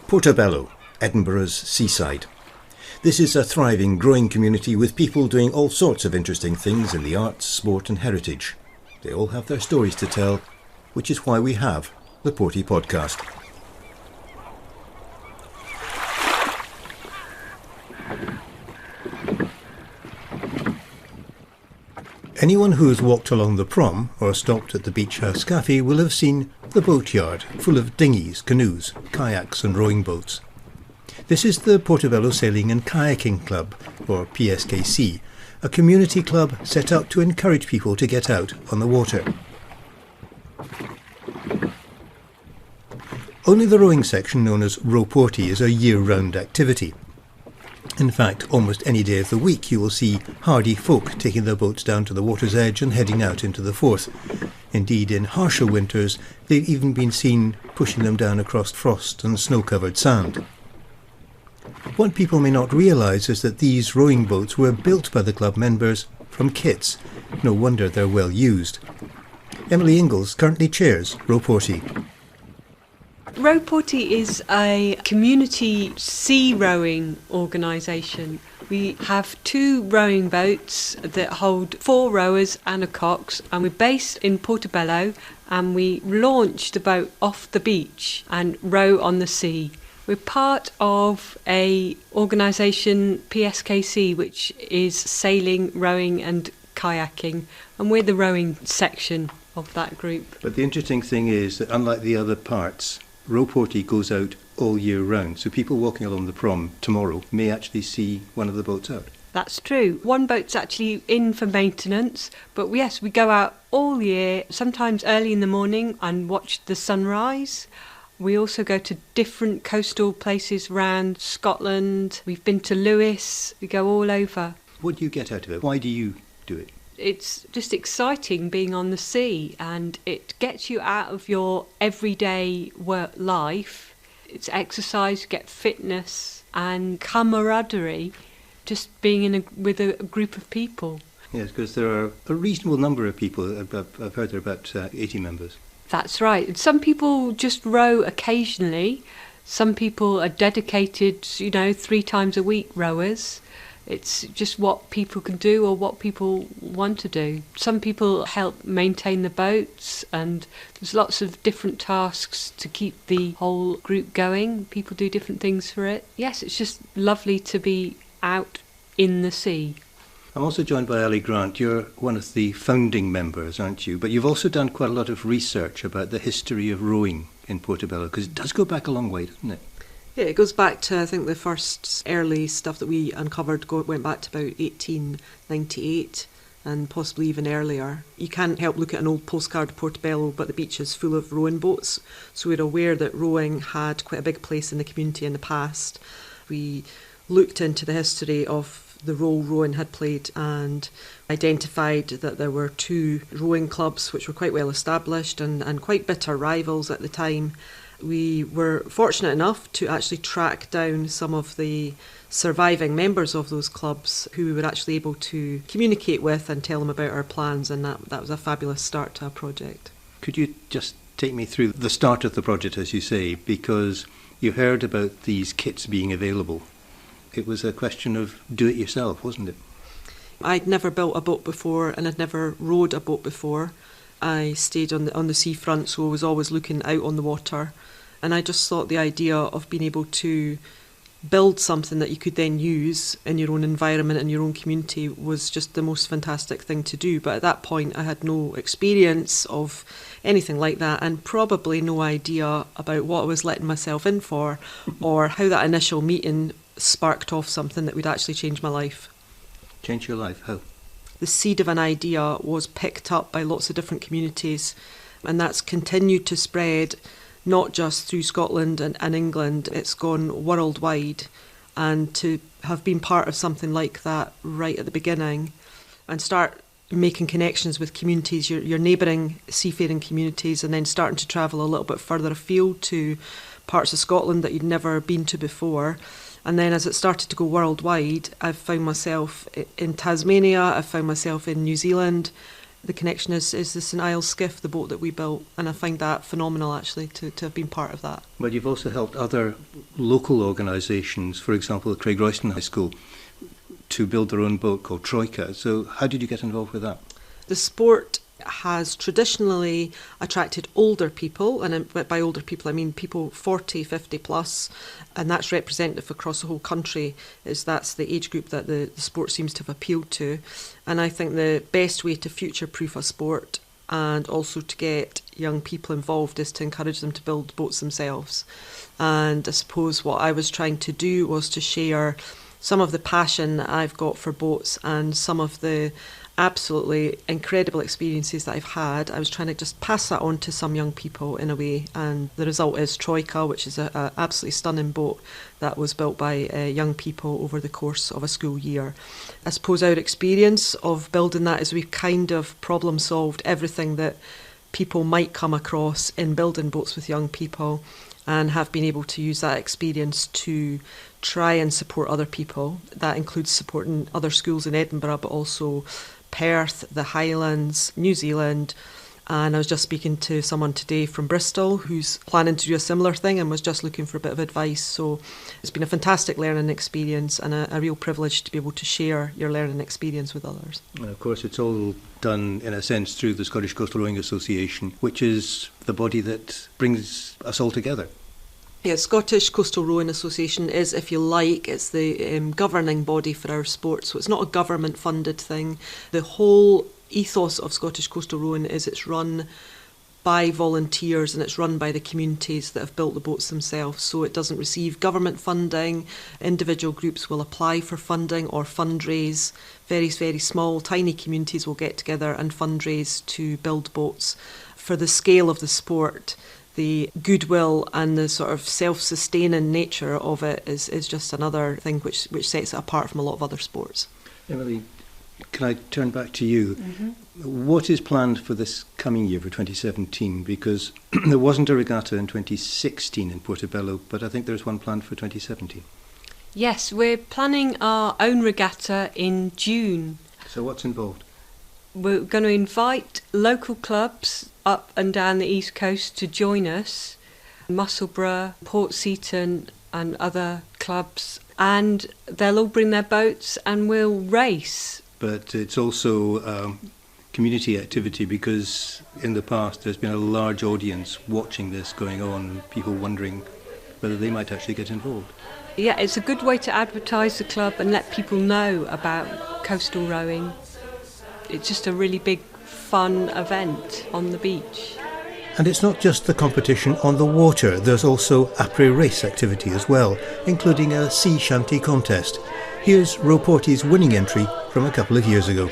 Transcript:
Portobello, Edinburgh's seaside. This is a thriving, growing community with people doing all sorts of interesting things in the arts, sport and heritage. They all have their stories to tell, which is why we have the Porty podcast. Anyone who has walked along the prom or stopped at the beach house cafe will have seen the boatyard, full of dinghies, canoes, kayaks and rowing boats. This is the Portobello Sailing and Kayaking Club, or PSKC, a community club set up to encourage people to get out on the water. Only the rowing section, known as Row Porty, is a year-round activity. In fact, almost any day of the week you will see hardy folk taking their boats down to the water's edge and heading out into the Forth. Indeed, in harsher winters, they've even been seen pushing them down across frost and snow-covered sand. What people may not realise is that these rowing boats were built by the club members from kits. No wonder they're well used. Emily Ingalls currently chairs Row Porty. Row Porty is a community sea rowing organisation. We have 2 rowing boats that hold 4 rowers and a cox, and we're based in Portobello, and we launch the boat off the beach and row on the sea. We're part of a organisation, PSKC, which is sailing, rowing and kayaking, and we're the rowing section of that group. But the interesting thing is that unlike the other parts, Row Porty goes out all year round, so people walking along the prom tomorrow may actually see one of the boats out. That's true. One boat's actually in for maintenance, but yes, we go out all year, sometimes early in the morning, and watch the sunrise. We also go to different coastal places around Scotland. We've been to Lewis. We go all over. What do you get out of it? Why do you do it? It's just exciting being on the sea, and it gets you out of your everyday work life. It's exercise, you get fitness and camaraderie, just being with a group of people. Yes, because there are a reasonable number of people. I've heard there are about 80 members. That's right. Some people just row occasionally. Some people are dedicated, 3 times a week rowers. It's just what people can do or what people want to do. Some people help maintain the boats, and there's lots of different tasks to keep the whole group going. People do different things for it. Yes, it's just lovely to be out in the sea. I'm also joined by Ali Grant. You're one of the founding members, aren't you? But you've also done quite a lot of research about the history of rowing in Portobello, because it does go back a long way, doesn't it? Yeah, it goes back to, I think the first early stuff that we uncovered went back to about 1898 and possibly even earlier. You can't help look at an old postcard of Portobello, but the beach is full of rowing boats. So we're aware that rowing had quite a big place in the community in the past. We looked into the history of the role rowing had played and identified that there were 2 rowing clubs which were quite well established and quite bitter rivals at the time. We were fortunate enough to actually track down some of the surviving members of those clubs who we were actually able to communicate with and tell them about our plans, and that was a fabulous start to a project. Could you just take me through the start of the project, as you say, because you heard about these kits being available. It was a question of do it yourself, wasn't it? I'd never built a boat before and I'd never rowed a boat before. I stayed on the seafront, so I was always looking out on the water. And I just thought the idea of being able to build something that you could then use in your own environment and your own community was just the most fantastic thing to do. But at that point I had no experience of anything like that and probably no idea about what I was letting myself in for or how that initial meeting sparked off something that would actually change my life. Change your life? How? The seed of an idea was picked up by lots of different communities, and that's continued to spread not just through Scotland and England, it's gone worldwide. And to have been part of something like that right at the beginning and start making connections with communities, your neighbouring seafaring communities, and then starting to travel a little bit further afield to parts of Scotland that you'd never been to before. And then as it started to go worldwide, I've found myself in Tasmania, I've found myself in New Zealand, the connection is the St Iles skiff, the boat that we built, and I find that phenomenal actually to have been part of that. But you've also helped other local organisations, for example, Craig Royston High School, to build their own boat called Troika. So how did you get involved with that? The sport has traditionally attracted older people, and by older people I mean people 40, 50 plus, and that's representative across the whole country. That's the age group that the sport seems to have appealed to. And I think the best way to future-proof a sport and also to get young people involved is to encourage them to build boats themselves. And I suppose what I was trying to do was to share some of the passion that I've got for boats and some of the absolutely incredible experiences that I've had. I was trying to just pass that on to some young people in a way, and the result is Troika, which is a absolutely stunning boat that was built by young people over the course of a school year. I suppose our experience of building that is we've kind of problem solved everything that people might come across in building boats with young people, and have been able to use that experience to try and support other people. That includes supporting other schools in Edinburgh, but also Perth, the Highlands, New Zealand. And I was just speaking to someone today from Bristol who's planning to do a similar thing and was just looking for a bit of advice. So it's been a fantastic learning experience and a real privilege to be able to share your learning experience with others. And of course, it's all done, in a sense, through the Scottish Coastal Rowing Association, which is the body that brings us all together. Yeah, Scottish Coastal Rowing Association is, if you like, it's the governing body for our sport. So it's not a government-funded thing. The whole ethos of Scottish Coastal Rowing is it's run by volunteers and it's run by the communities that have built the boats themselves. So it doesn't receive government funding. Individual groups will apply for funding or fundraise. Very, very small, tiny communities will get together and fundraise to build boats. For the scale of the sport, the goodwill and the sort of self-sustaining nature of it is just another thing which sets it apart from a lot of other sports. Emily, can I turn back to you? Mm-hmm. What is planned for this coming year, for 2017? Because there wasn't a regatta in 2016 in Portobello, but I think there's one planned for 2017. Yes, we're planning our own regatta in June. So what's involved? We're going to invite local clubs up and down the East Coast to join us, Musselburgh, Port Seton and other clubs, and they'll all bring their boats and we'll race. But it's also community activity, because in the past there's been a large audience watching this going on, people wondering whether they might actually get involved. Yeah, it's a good way to advertise the club and let people know about coastal rowing. It's just a really big fun event on the beach. And it's not just the competition on the water, there's also après-race activity as well, including a sea shanty contest. Here's Row Porty's winning entry from a couple of years ago.